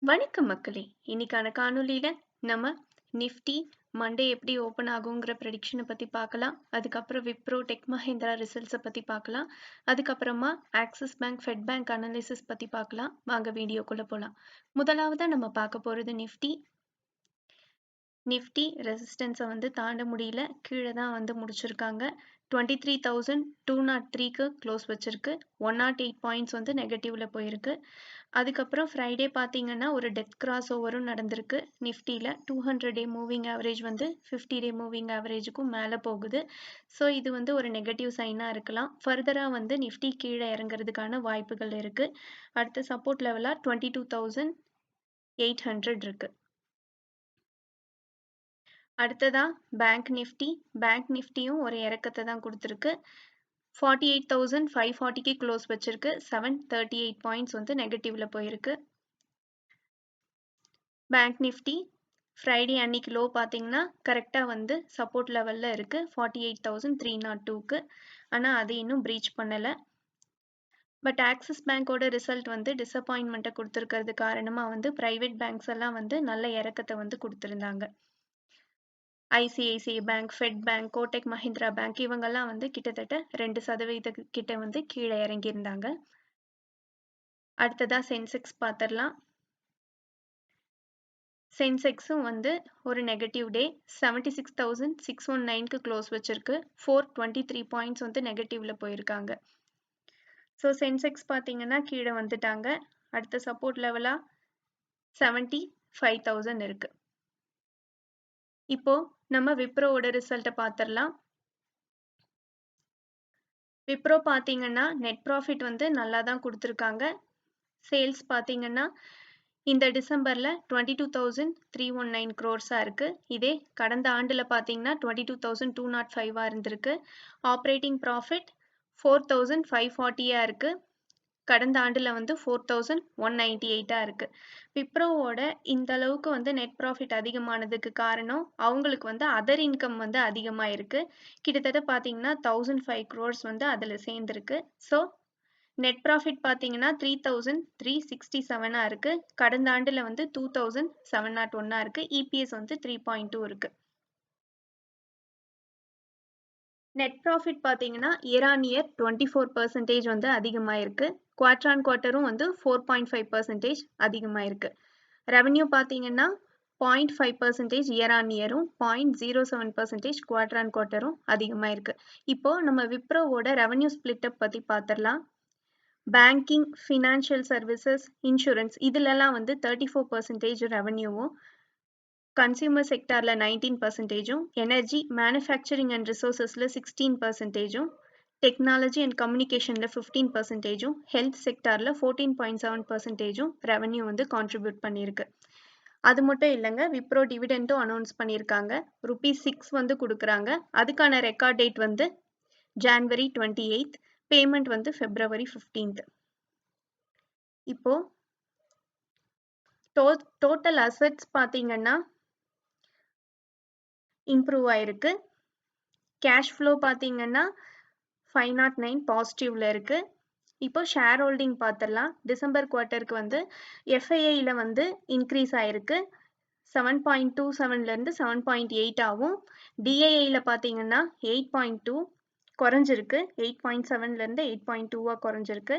வணக்கம் மக்களே! இன்னைக்கான காணொளியில நம்ம நிஃப்டி மண்டே எப்படி ஓப்பன் ஆகுங்கிற ப்ரெடிக்ஷன பத்தி பார்க்கலாம். அதுக்கப்புறம் விப்ரோ, டெக் மஹிந்திரா ரிசல்ட்ஸ பத்தி பார்க்கலாம். அதுக்கப்புறமா axis bank, Fed bank analysis பத்தி பார்க்கலாம். வாங்க வீடியோக்குள்ள போலாம். முதலாவதா நம்ம பார்க்க போறது நிஃப்டி. நிஃப்டி ரெசிஸ்டன்ஸை வந்து தாண்ட முடியல, கீழே தான் வந்து முடிச்சிருக்காங்க. 23,203க்கு க்ளோஸ் வச்சிருக்கு. 108 பாயிண்ட்ஸ் வந்து நெகட்டிவ்ல போயிருக்கு. அதுக்கப்புறம் ஃப்ரைடே பார்த்தீங்கன்னா ஒரு டெத் கிராஸ் ஓவரும் நடந்திருக்கு. நிஃப்டியில் 200 டே மூவிங் ஆவரேஜ் வந்து 50 டே மூவிங் ஆவரேஜுக்கும் மேலே போகுது. ஸோ இது வந்து ஒரு நெகட்டிவ் சைனாக இருக்கலாம். ஃபர்தராக வந்து நிஃப்டி கீழே இறங்குறதுக்கான வாய்ப்புகள் இருக்குது. அடுத்த சப்போர்ட் லெவலாக 22,800 இருக்கு. அடுத்ததா பேங்க் நிஃப்டியும் ஒரு இறக்கத்தை தான் கொடுத்துருக்கு. 48,540க்கு க்ளோஸ் வச்சிருக்கு. 738 பாயிண்ட்ஸ் வந்து நெகட்டிவ்ல போயிருக்கு. பேங்க் நிஃப்டி ஃப்ரைடே அன்னைக்கு லோ பார்த்தீங்கன்னா கரெக்டாக வந்து சப்போர்ட் லெவலில் இருக்குது 48,302க்கு. ஆனால் அது இன்னும் ப்ரீச் பண்ணலை. பட் ஆக்சிஸ் பேங்கோட ரிசல்ட் வந்து டிசப்பாயின்மெண்ட்டை கொடுத்துருக்கிறது காரணமாக வந்து ப்ரைவேட் பேங்க்ஸ் எல்லாம் வந்து நல்ல இறக்கத்தை வந்து கொடுத்துருந்தாங்க. ICICI bank, Fed bank, Kotak Mahindra bank இவங்கெல்லாம் வந்து கிட்டத்தட்ட 2% கிட்ட வந்து கீழே இறங்கியிருந்தாங்க. அடுத்ததா சென்செக்ஸ் பார்த்துடலாம். சென்செக்ஸும் வந்து ஒரு நெகட்டிவ் டே 76,619க்கு க்ளோஸ் வச்சிருக்கு. 423 பாயிண்ட்ஸ் வந்து நெகட்டிவ்ல போயிருக்காங்க. ஸோ சென்செக்ஸ் பார்த்தீங்கன்னா கீழே வந்துட்டாங்க. அடுத்த சப்போர்ட் லெவலாக 75,000 இருக்கு. இப்போ நம்ம விப்ரோவோட ரிசல்ட்டை பார்த்துடலாம். விப்ரோ பார்த்தீங்கன்னா நெட் ப்ராஃபிட் வந்து நல்லா தான் கொடுத்துருக்காங்க. சேல்ஸ் பார்த்தீங்கன்னா இந்த டிசம்பரில் 22,319 crores இருக்கு. இதே கடந்த ஆண்டில் பார்த்தீங்கன்னா 22,205 இருந்திருக்கு. ஆப்ரேட்டிங் ப்ராஃபிட் 4,540 இருக்கு. கடந்த ஆண்டில் வந்து 4,198 இருக்கு. விப்ரோவோட இந்த அளவுக்கு வந்து நெட் ப்ராஃபிட் அதிகமானதுக்கு காரணம் அவங்களுக்கு வந்து அதர் இன்கம் வந்து அதிகமாக இருக்கு. கிட்டத்தட்ட பார்த்தீங்கன்னா 1,005 crores வந்து அதில் சேர்ந்துருக்கு. ஸோ நெட் ப்ராஃபிட் பார்த்தீங்கன்னா 3,367 இருக்கு. கடந்த ஆண்டில் வந்து 2,701 இருக்கு. இபிஎஸ் வந்து 3.2 இருக்கு. நெட் ப்ராஃபிட் பார்த்தீங்கன்னா இயர் ஆன் இயர் 24% வந்து அதிகமாக இருக்கு. குவார்டர் ஆன் குவார்ட்டரும் வந்து 4.5% அதிகமாக இருக்கு. ரெவன்யூ பார்த்தீங்கன்னா 0.5% இயர் ஆன் இயரும் 0.07% குவார்டர் ஆன் குவார்ட்டரும் அதிகமாக இருக்கு. இப்போ நம்ம விப்ரோவோட ரெவன்யூ ஸ்பிளிட்டப் பற்றி பார்த்துடலாம். பேங்கிங், ஃபினான்ஷியல் சர்வீசஸ், இன்சூரன்ஸ் இதுலலாம் வந்து 34% ரெவன்யூவும், கன்சியூமர் செக்டாரில் 19%, எனர்ஜி, மேனுஃபேக்சரிங் அண்ட் ரிசோர்ஸஸில் 16%, டெக்னாலஜி அண்ட் கம்யூனிகேஷனில் 15%, ஹெல்த் செக்டாரில் 14.7% ரெவன்யூ வந்து கான்ட்ரிபியூட் பண்ணியிருக்கு. அது மட்டும் இல்லைங்க, விப்ரோ டிவிடெண்டும் அனௌன்ஸ் பண்ணியிருக்காங்க. ₹6 வந்து கொடுக்குறாங்க. அதுக்கான ரெக்கார்ட் டேட் வந்து January 28th, பேமெண்ட் வந்து February 15th. இப்போ டோட்டல் அசெட்ஸ் பார்த்தீங்கன்னா இம்ப்ரூவ் ஆயிருக்கு. கேஷ் ஃப்ளோ பார்த்தீங்கன்னா 509 பாசிட்டிவ்ல இருக்கு. இப்போ ஷேர் ஹோல்டிங் பார்த்துடலாம். டிசம்பர் குவார்ட்டருக்கு வந்து எஃப்ஐஐல வந்து இன்க்ரீஸ் ஆயிருக்கு. 7.27லேருந்து 7.8 ஆகும். டிஐஐல பார்த்தீங்கன்னா 8.2 குறைஞ்சிருக்கு. 8.7லேருந்து 8.2 குறைஞ்சிருக்கு.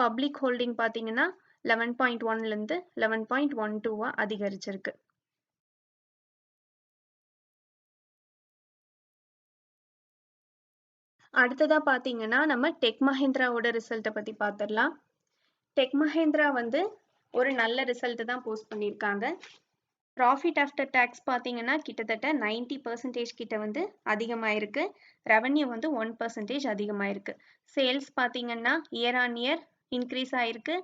பப்ளிக் ஹோல்டிங் பார்த்தீங்கன்னா 11.1லேருந்து 11.12 அதிகரிச்சிருக்கு. அடுத்ததா பார்த்தீங்கன்னா நம்ம டெக் மஹிந்திராவோட ரிசல்ட்டை பற்றி பார்த்துடலாம். டெக் மஹிந்திரா வந்து ஒரு நல்ல ரிசல்ட் தான் போஸ்ட் பண்ணியிருக்காங்க. ப்ராஃபிட் ஆஃப்டர் டேக்ஸ் பார்த்தீங்கன்னா கிட்டத்தட்ட 90% கிட்ட வந்து அதிகமாயிருக்கு. ரெவன்யூ வந்து 1% அதிகமாயிருக்கு. சேல்ஸ் பார்த்தீங்கன்னா இயர் ஆன் இயர் இன்க்ரீஸ் ஆயிருக்கு.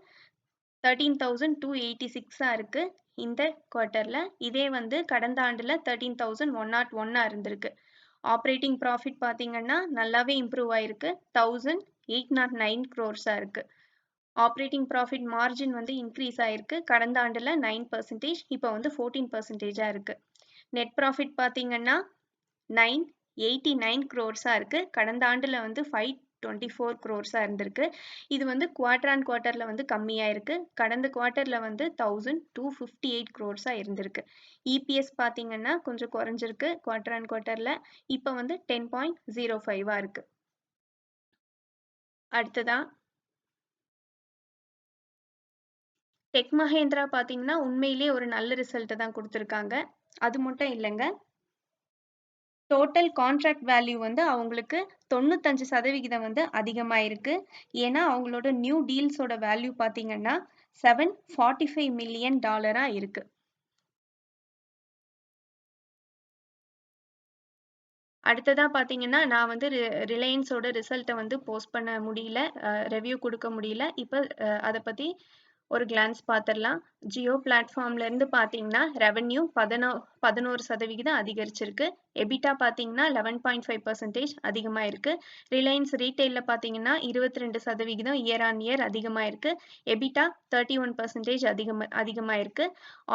13,286 இருக்கு இந்த குவார்ட்டரில். இதே வந்து கடந்த ஆண்டில் 13,101 இருந்திருக்கு. ஆப்ரேட்டிங் ப்ராஃபிட் பார்த்தீங்கன்னா நல்லாவே இம்ப்ரூவ் ஆயிருக்கு. 1,809 crores இருக்கு. ஆப்ரேட்டிங் ப்ராஃபிட் மார்ஜின் வந்து இன்க்ரீஸ் ஆயிருக்கு. கடந்த ஆண்டில் 9%, இப்போ வந்து 14% இருக்கு. நெட் ப்ராஃபிட் பார்த்தீங்கன்னா 989 crores இருக்கு. கடந்த ஆண்டில் வந்து 24 crores-ஆ இருந்திருக்கு. இது வந்து குவார்டர் ஆன் குவார்டர்ல வந்து கம்மியா இருக்கு. கடந்த குவார்டர்ல வந்து 1258 crores-ஆ இருந்திருக்கு. EPS பாத்தீங்கன்னா கொஞ்சம் குறைஞ்சிருக்கு குவார்டர் ஆன் குவார்டர்ல. இப்ப வந்து 10.05-ஆ இருக்கு. அடுத்ததா டெக் மஹேந்திரா பாத்தீங்கன்னா உண்மையிலேயே ஒரு நல்ல ரிசல்ட் தான் கொடுத்திருக்காங்க. அது மட்டும் இல்லைங்க, டோட்டல் கான்ட்ராக்ட் வேல்யூ வந்து அவங்களுக்கு 95% வந்து அதிகமாயிருக்கு. ஏன்னா அவங்களோட நியூ டீல்ஸோட வேல்யூ பாத்தீங்கன்னா $745 million இருக்கு. அடுத்ததா பாத்தீங்கன்னா நான் வந்து ரிலையன்ஸோட ரிசல்ட்டை வந்து போஸ்ட் பண்ண முடியல, ரெவ்யூ கொடுக்க முடியல. இப்ப அதை பத்தி ஒரு கிளான்ஸ் பார்த்துடலாம். ஜியோ பிளாட்ஃபார்ம்ல இருந்து பார்த்தீங்கன்னா ரெவென்யூ 11% அதிகரிச்சிருக்கு. எபிட்டா பார்த்தீங்கன்னா 11.5% அதிகமாக இருக்கு. ரிலையன்ஸ் ரீட்டைலில் பார்த்தீங்கன்னா 22% இயர் ஆன் இயர் அதிகமாக இருக்கு. எபிட்டா 31% அதிகமாக இருக்கு.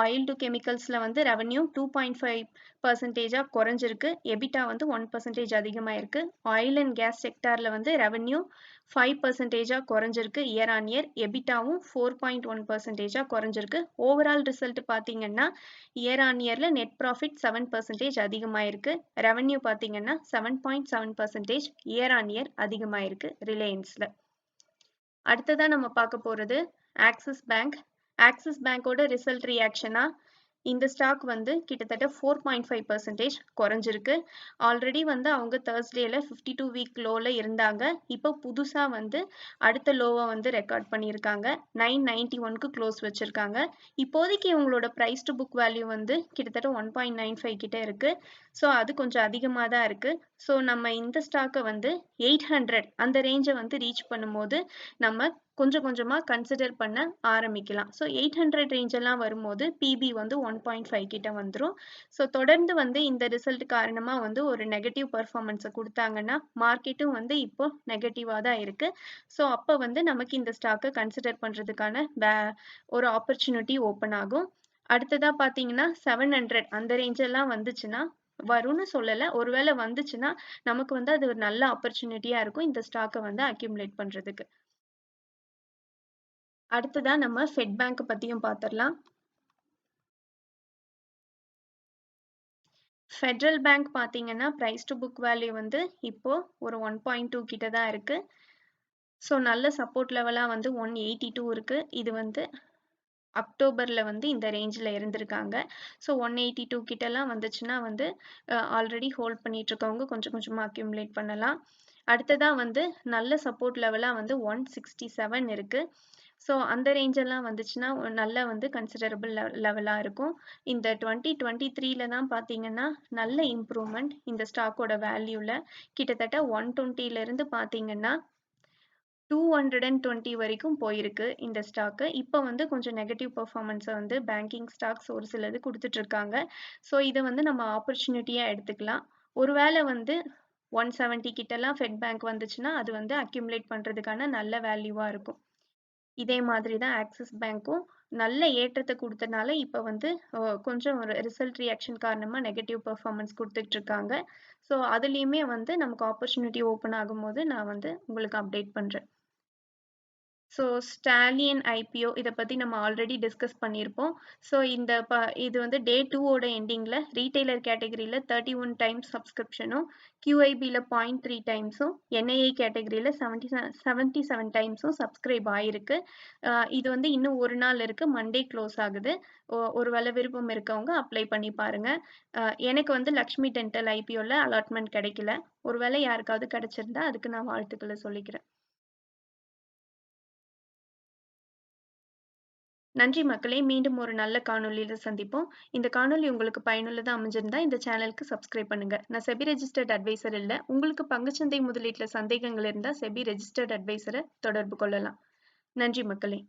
ஆயில் டு கெமிக்கல்ஸில் வந்து ரெவென்யூ 2.5%-ஆக குறைஞ்சிருக்கு. எபிட்டா வந்து 1% அதிகமாக இருக்கு. ஆயில் அண்ட் கேஸ் செக்டாரில் வந்து ரெவென்யூ 5%-ஆக குறைஞ்சிருக்கு இயர் ஆன் இயர். எபிட்டாவும் 4.1%-ஆக குறைஞ்சிருக்கு. ஓவரால் ரிசல்ட் பார்த்தீங்கன்னா இயர் ஆன் இயர்ல நெட் ப்ராஃபிட் 7% அதிகமாயிருக்கு. ரெவென்யூ பார்த்தீங்கன்னா 7.7% இயர் ஆன் இயர் அதிகமாயிருக்கு ரிலையன்ஸ்ல. அடுத்ததா நம்ம பார்க்க போறது ஆக்சிஸ் பேங்க். ஆக்சிஸ் பேங்கோட ரிசல்ட் ரியாக்ஷனா இந்த ஸ்டாக் வந்து கிட்டத்தட்ட 4.5% குறைஞ்சிருக்கு. ஆல்ரெடி வந்து அவங்க தேர்ஸ்டேல 52 வீக் லோல இருந்தாங்க. இப்போ புதுசா வந்து அடுத்த லோவை வந்து ரெக்கார்ட் பண்ணியிருக்காங்க. 991க்கு க்ளோஸ் வச்சிருக்காங்க. இப்போதைக்கு இவங்களோட பிரைஸ் டு புக் வேல்யூ வந்து கிட்டத்தட்ட 1.95 கிட்ட இருக்கு. ஸோ அது கொஞ்சம் அதிகமாக தான் இருக்கு. ஸோ நம்ம இந்த ஸ்டாக்கை வந்து 800 அந்த ரேஞ்சை வந்து ரீச் பண்ணும்போது நம்ம கொஞ்சம் கொஞ்சமா கன்சிடர் பண்ண ஆரம்பிக்கலாம். ஸோ 800 ரேஞ்ச் எல்லாம் வரும்போது பிபி வந்து 1.5 கிட்ட வந்துடும். ஸோ தொடர்ந்து வந்து இந்த ரிசல்ட் காரணமா வந்து ஒரு நெகட்டிவ் பெர்ஃபார்மன்ஸை கொடுத்தாங்கன்னா மார்க்கெட்டும் வந்து இப்போ நெகட்டிவா தான் இருக்கு. ஸோ அப்போ வந்து நமக்கு இந்த ஸ்டாக்கை கன்சிடர் பண்றதுக்கான ஒரு ஆப்பர்ச்சுனிட்டி ஓப்பன் ஆகும். அடுத்ததா பாத்தீங்கன்னா 700 அந்த ரேஞ்ச் எல்லாம் வந்துச்சுன்னா வரும்னு சொல்லல, ஒருவேளை வந்துச்சுன்னா நமக்கு வந்து அது ஒரு நல்ல ஆப்பர்ச்சுனிட்டியா இருக்கும் இந்த ஸ்டாக்கை வந்து அக்யூமுலேட் பண்றதுக்கு. அடுத்ததா நம்ம ஃபெட் பேங்க் பத்தியும் பார்த்துடலாம். ஃபெடரல் பேங்க் பார்த்தீங்கன்னா பிரைஸ் டு புக் வேல்யூ வந்து இப்போ ஒரு 1.2 கிட்ட தான் இருக்கு. ஸோ நல்ல சப்போர்ட் லெவலாக வந்து 182 இருக்கு. இது வந்து அக்டோபர்ல வந்து இந்த ரேஞ்சில் இருந்திருக்காங்க. ஸோ 182 கிட்டலாம் வந்துச்சுன்னா வந்து ஆல்ரெடி ஹோல்ட் பண்ணிட்டு இருக்கவங்க கொஞ்சம் கொஞ்சமாக அக்யூமுலேட் பண்ணலாம். அடுத்ததா வந்து நல்ல சப்போர்ட் லெவலாக வந்து 167 இருக்கு. ஸோ அந்த ரேஞ்செல்லாம் வந்துச்சுன்னா நல்ல வந்து கன்சிடரபிள் லெவலாக இருக்கும். இந்த 2023ல தான் பார்த்தீங்கன்னா நல்ல இம்ப்ரூவ்மெண்ட் இந்த ஸ்டாக்கோட வேல்யூவில் கிட்டத்தட்ட 120லேருந்து பார்த்தீங்கன்னா 220 வரைக்கும் போயிருக்கு இந்த ஸ்டாக்கு. இப்போ வந்து கொஞ்சம் நெகட்டிவ் பெர்ஃபார்மன்ஸை வந்து பேங்கிங் ஸ்டாக்ஸ் ஒரு சிலது கொடுத்துட்டு இருக்காங்க. ஸோ இதை வந்து நம்ம ஆப்பர்ச்சுனிட்டியாக எடுத்துக்கலாம். ஒருவேளை வந்து 170 கிட்டலாம் ஃபெட் பேங்க் வந்துச்சுன்னா அது வந்து அக்யூமுலேட் பண்ணுறதுக்கான நல்ல வேல்யூவாக இருக்கும். இதே மாதிரி தான் ஆக்சிஸ் பேங்க்கும் நல்ல ஏற்றத்தை கொடுத்தனால இப்போ வந்து கொஞ்சம் ஒரு ரிசல்ட் ரியாக்ஷன் காரணமாக நெகட்டிவ் பெர்ஃபார்மன்ஸ் கொடுத்துட்டு இருக்காங்க. ஸோ அதுலேயுமே வந்து நமக்கு ஆப்பர்ச்சுனிட்டி ஓப்பன் ஆகும்போது நான் வந்து உங்களுக்கு அப்டேட் பண்ணுறேன். ஸோ ஸ்டாலியன் ஐபிஓ இதை பற்றி நம்ம ஆல்ரெடி டிஸ்கஸ் பண்ணியிருப்போம். ஸோ இது வந்து டே 2ஓட எண்டிங்கில் ரீட்டைலர் கேட்டகரியில் 31 டைம்ஸ் சப்ஸ்கிரிப்ஷனும், QIBயில் 0.3 டைம்ஸும், NII கேட்டகரியில் 77 டைம்ஸும் சப்ஸ்கிரைப் ஆகிருக்கு. இது வந்து இன்னும் ஒரு நாள் இருக்குது, மண்டே க்ளோஸ் ஆகுது. ஒரு வேளை விருப்பம் இருக்கவங்க அப்ளை பண்ணி பாருங்கள். எனக்கு வந்து லக்ஷ்மி டென்டல் ஐபிஓவில் அலாட்மெண்ட் கிடைக்கல. ஒருவேளை யாருக்காவது கிடைச்சிருந்தா அதுக்கு நான் வாழ்த்துக்களை சொல்லிக்கிறேன். நன்றி மக்களே, மீண்டும் ஒரு நல்ல காணொளியில சந்திப்போம். இந்த காணொளி உங்களுக்கு பயனுள்ளதா அமைஞ்சிருந்தா இந்த சேனலுக்கு சப்ஸ்கிரைப் பண்ணுங்க. நான் செபி ரெஜிஸ்டர்ட் அட்வைசர் இல்ல. உங்களுக்கு பங்குச்சந்தை முதலீட்டுல சந்தேகங்கள் இருந்தா செபி ரெஜிஸ்டர்ட் அட்வைசரை தொடர்பு கொள்ளலாம். நன்றி மக்களே.